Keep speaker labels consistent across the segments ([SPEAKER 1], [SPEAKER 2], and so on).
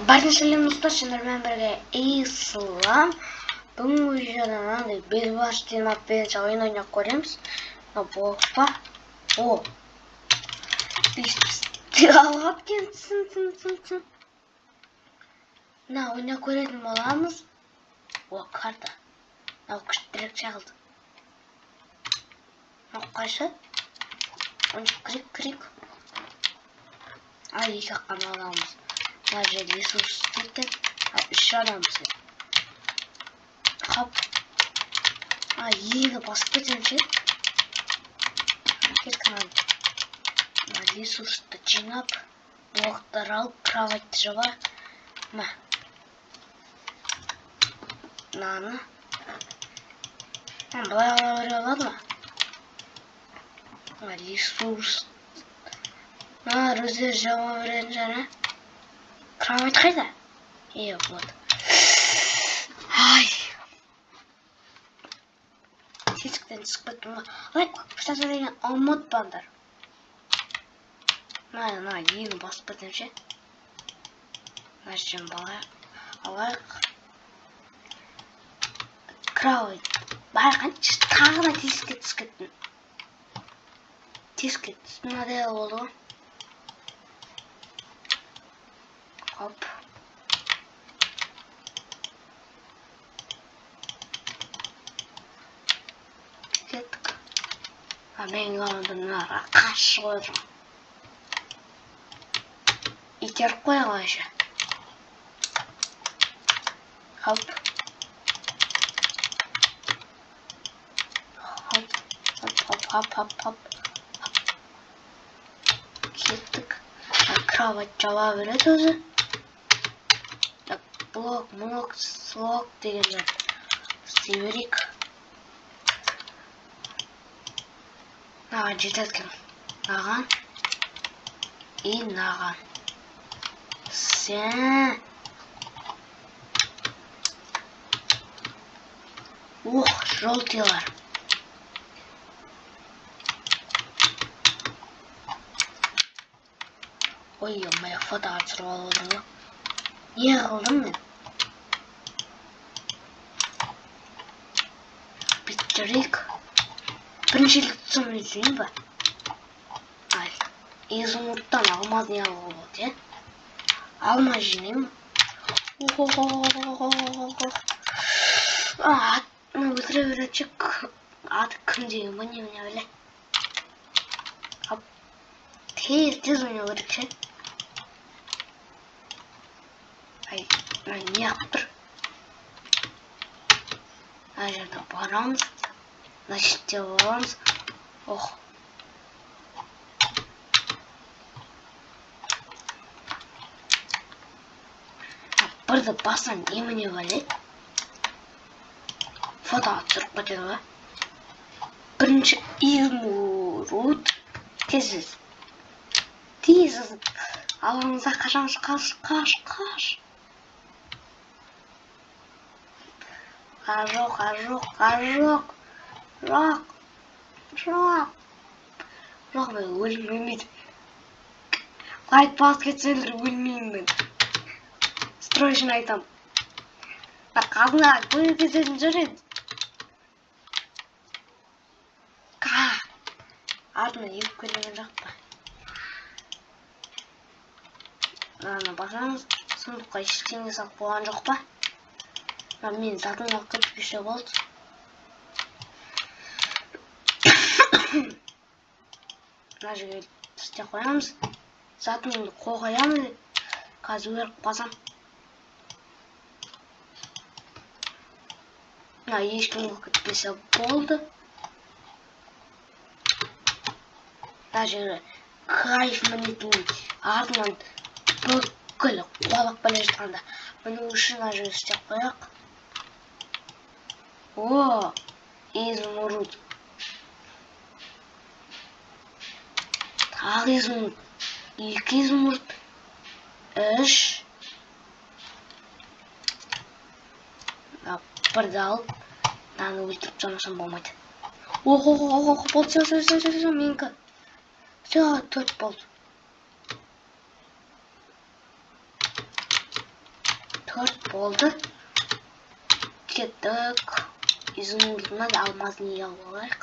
[SPEAKER 1] Barnsley Mustash'ın Islam Bungujadan biz başlayıp bir oyun oynayacağız. Ne bu? O. Biz Allah gelsin. Ne oynayacağız malamız? O karda. Ne kuş direkt çaldı. Ne kaşı? Onu krik. Ay iki kanalamız. Najeli sus dikkat. Şaramsın. Hop. Ay yine basket şey. Keşke Najeli sus da çinap. Doktor al kravatçı var. Ma. Nana. Bayağı mı? Najeli sus. Na rüzgar cevap vereceğine. Kravat kayda. İyi oldu. Ay. Физиктен çıkmadım ama. Like представление алмат бандар. На, yeni баспадым ше. Начнем бала. Алайық. Крауи. Байқаншы тағына теске түскеттін. Теске түстің адай болды. Хоп. Кеттік. Мен ғаламдың қашы қойдым. Итеріп қойға еще. Хоп. Хоп. Кеттік. Кровать жауа береді өзі. Блок, слог дегенде. Северик. Наған жететкен. Наған. И наған. Сен. Ух, желтыйлар. Ой, моя фото атырып. Не қылдым мен? Бітірейік. Бірінші лицом үзейін ба? Ай, изумруттан алмаз не алуға болады, е? Алмаз жинеймін. Атыны өлтіре беречек. Аты кім деген ба, не біле. Тез ойнау керек ше. Ай, не ақтыр? Ай жерде барамыз. Значит, аламыз. Ох. Бірді басан еміне бәлет. Фото түсіріп кетеді ба. Бірінші изумруд. Тезіз. Алаңызда қаш. Жоқ, мен өлмеймін. Лайк басып кетсеңдер өлмеймін. Стройшын айтам. Қазына көңіл кететін жүреді. Артына еп көрген жоқ па. Аны басамыз. Сұндыққа ештеңе салып болған жоқ па. Мен затын алып кетпесе болды. Мына жерге істеп қоямыз. Затынды қоямыз. Қазір өріп басам. Мына ешкім алып кетпесе болды. Мына жерге кайф мінетін артынан бүкіл қуалап бара жатқанда. Мұның үшін мына жерге істеп қояқ. О, изумруд. Тағы изумруд. 2 изумруд. 3. Бірді алып, мынаны өлтіріп жанасам болмайды. Ох, болды, все, менікі. Все, 4 болды. 4 болды. Кеттік. Изумрудынан алмаз неге алайық.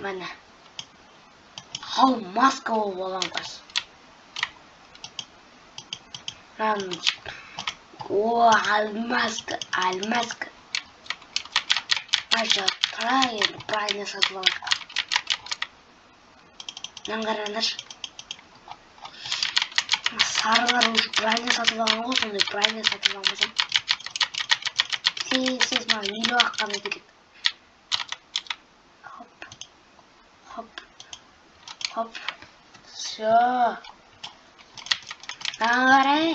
[SPEAKER 1] Міне. Алмазка болып аламыз. О, алмазка. Маша, тұрай енді правильно сатып алайық. Қараңдар. Сарылар уже правильно сатып алған ғой, сондай правильно сатып алмасам. Сіз маған елу аққаны керек. Хоп. Все. Қарай.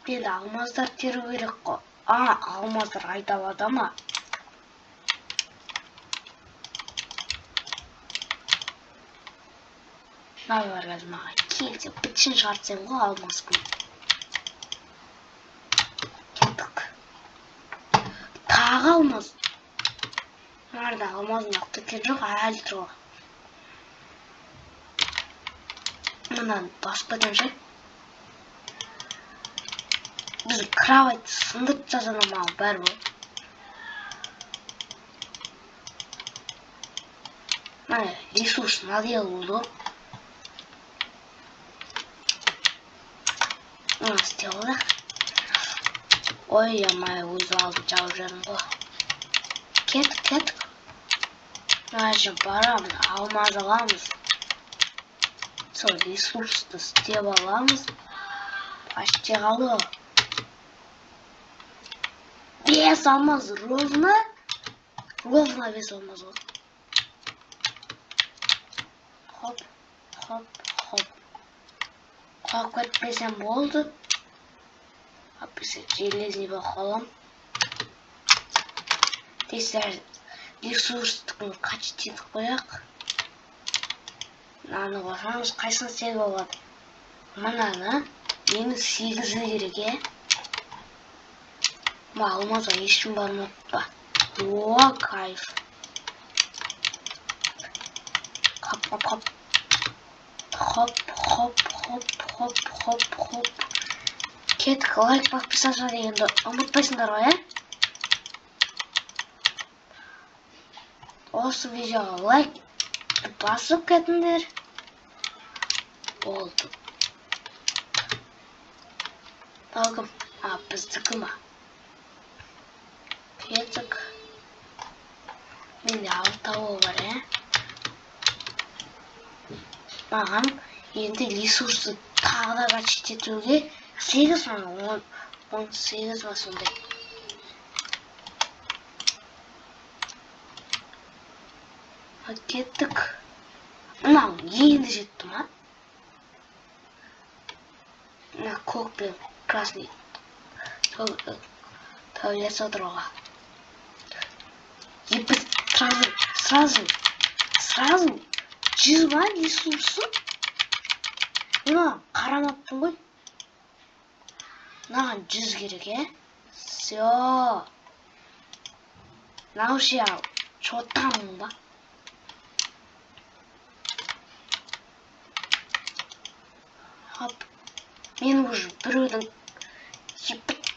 [SPEAKER 1] Енді алмаздар теру керек қой. Алмаздар айдалады ма? Мыналар қазір маған келсе бітшін шығартсам ғой алмаз күн. Кеттік. Тағы алмаз. Нарда алмазын ақтыкен жоқ, әлі тұруға. Мұнан баспадан жай. Біз кровать сындырып жазана маған бәрі бол. Міне, ресурс надел болды. Мұны істеуді. Ой, амай, өз алып жауып жарым ғой. Кеттік. Мәжі барамыз, алмаз аламыз. Сол ресурсты істеп аламыз. Почти қалды. 5 алмаз ровно 5 алмаз ғой. Хоп. Қалып кетпесем болды. Аппесе железный бақалам. Тесер ресурстың қачет етіп қояқ. Мынаны қосамыз, қайсын 8 болады. Мынаны мені 8-і керек, алмазға ешкім бармайды ба? О, кайф. Хоп. Кеттік, лайк, подписаться дегенді ұмытпайсыңдар ғой, Осы видеоға лайк басып кетіңдер. Болды. Балкым, біздікі ма? Кеттік. Менде 6 тауы бар, Маған енді ресурсы тағы да қачет етуге 8 ма, 18 ма сондай. Кеттік. Мынау енді жетті ма? Мына көк пен красный туалет содыруға. И біз сразу 100 ма ресурсы? Мына қарамаппын ғой. Мынаған 100 керек, Всё. Науши ал. Чотамын ба? Хоп. Мен уже біреудің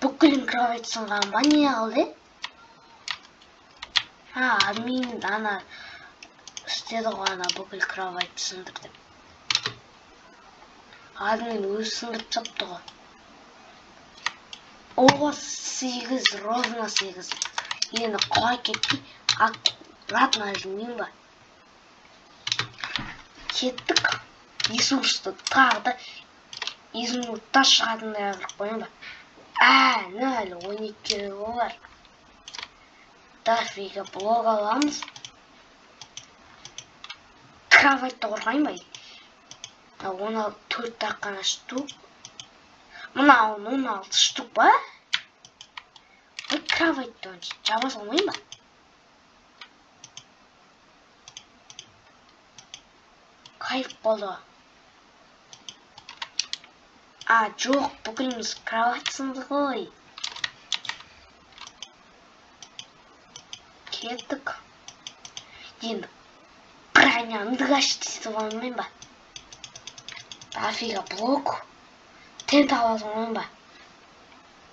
[SPEAKER 1] бүкілін кровать сынған ба, не алды? Админ ана істеді ғой, ана бүкіл кровать сындыр деп. Админ өзі сындырып тапты ғой. О, 8, ровно 8. Енді құлай кетпей, обратно жмеймін ба? Кеттік. Ресурсты тағы да изумрудтар шығатындай азырып қойын ба? Әлі 12 олар. Дафига блок аламыз. Кроватьты қорғайын ба? 14 таққана штук. Мына 16 штук ба? Бұл кроватьты жаба салмайын ба? Кайф болды. Жоқ, бүкіліміз кровать сынды ғой. Кеттік. Енді бронянды қашты етіп алмайын ба? Дафига блок. 텐트 аласың оның ба?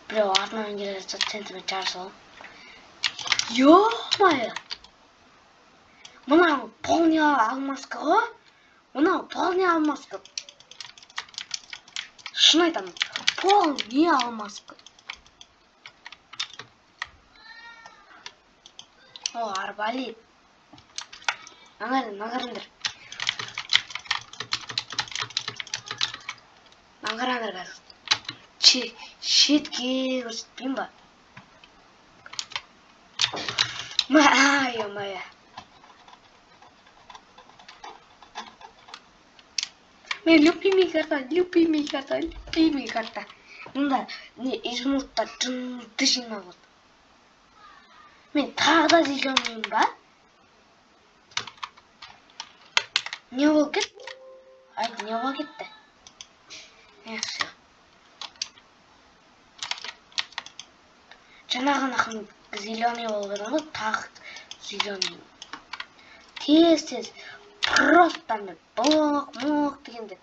[SPEAKER 1] Біреу артынан келе жатса тентімен жарыса алам. Ё-моё! Мынау полный алмаска ғой? Мынау полный алмаска. Шын айтамын, полный алмаска. О, арбалет. Нағарыңдар. Нағарыңдар қазір. Шетке көрсетпейін ба? Ай-ой-ой. Мен любимый карта. Мында изумрудта жынды жинап отыр. Мен тағы да зеленыймын ба? Не болып кетті? Айт, не болып кетті? Все. Жаңағынақын зеленый болып еді ғой, тағы зеленый. Тез просто мен блок дегенде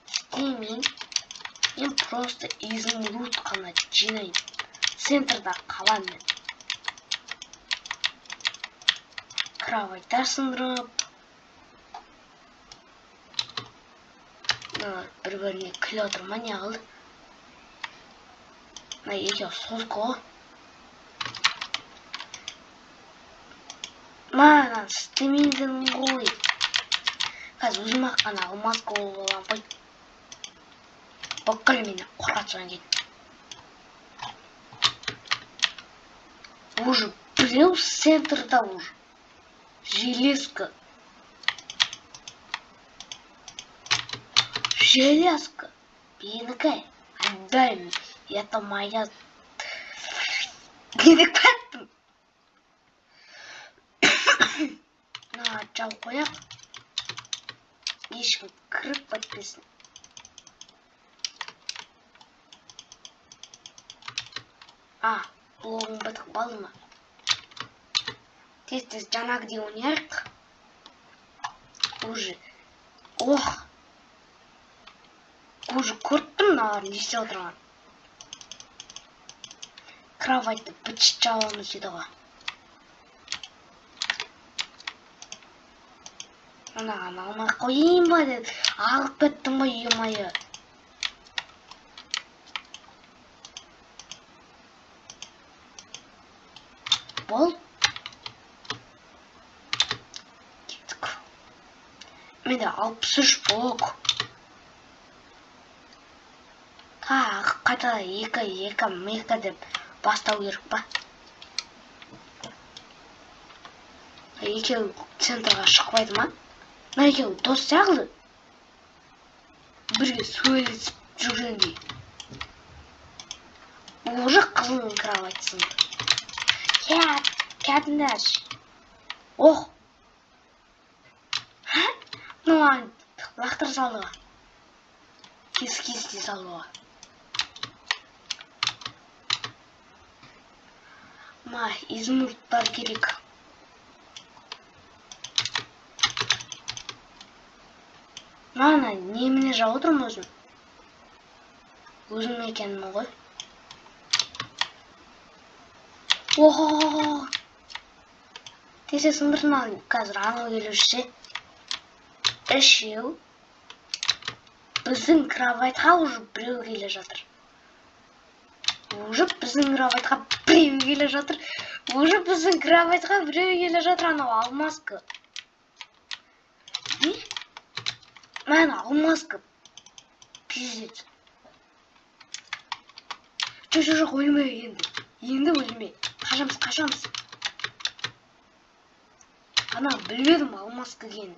[SPEAKER 1] істемеймін. Мен просто изумруд қана жинаймын. Центрда қаламын мен. Кроваттар сындырып, бір-біріне күле отырма, не қылды? Екеуі солқы ғой. Маған істемейдің ғой. Қазір өзім аққан алмаска болып алам ғой. Бүкіл мені қоратсыған кетті. Уже біреу центрда уже. Железка. Менікі. Отдай мне. Это моя. Кетіп кеттім. Жау қояқ. Ешкім кіріп бітпесін. Блогың бітіп қалды ма? Тез жаңағыдай ойнайық. Уже көрттім мыналар не істеп отырған. Кроватьты бытшыт жауымыз еді ғой. Анаған алмай қойын ба деді. Ағып кеттім ғой, үй-майы. Бол. Кеттік. Менде 63 блок. Қайта екі деп бастау керек па? Екеу центрға шықпайды ма? Екеу дос сияқты. Бірге сөйлесіп жүргендей. Уже қызының кровать сынды. Кәдіндәш. Ох. Мынаған лақтыр салдыға. Кес-кесте салдыға. Изумрудтар керек. Мана неміне жау отырмын өзім. Өзім екенмін ғой. Охо! Тесе сындырман қазір анау келуші. Үшеу. Біздің кроватьқа уже біреу келе жатыр. Анау алмаска. Мен алмаска. Пиздец. Жоқ, өлмей енді. Енді өлмей. Қашамыз. Ана білмедім алмаска екенін.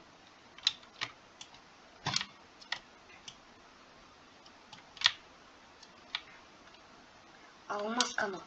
[SPEAKER 1] Алмасканы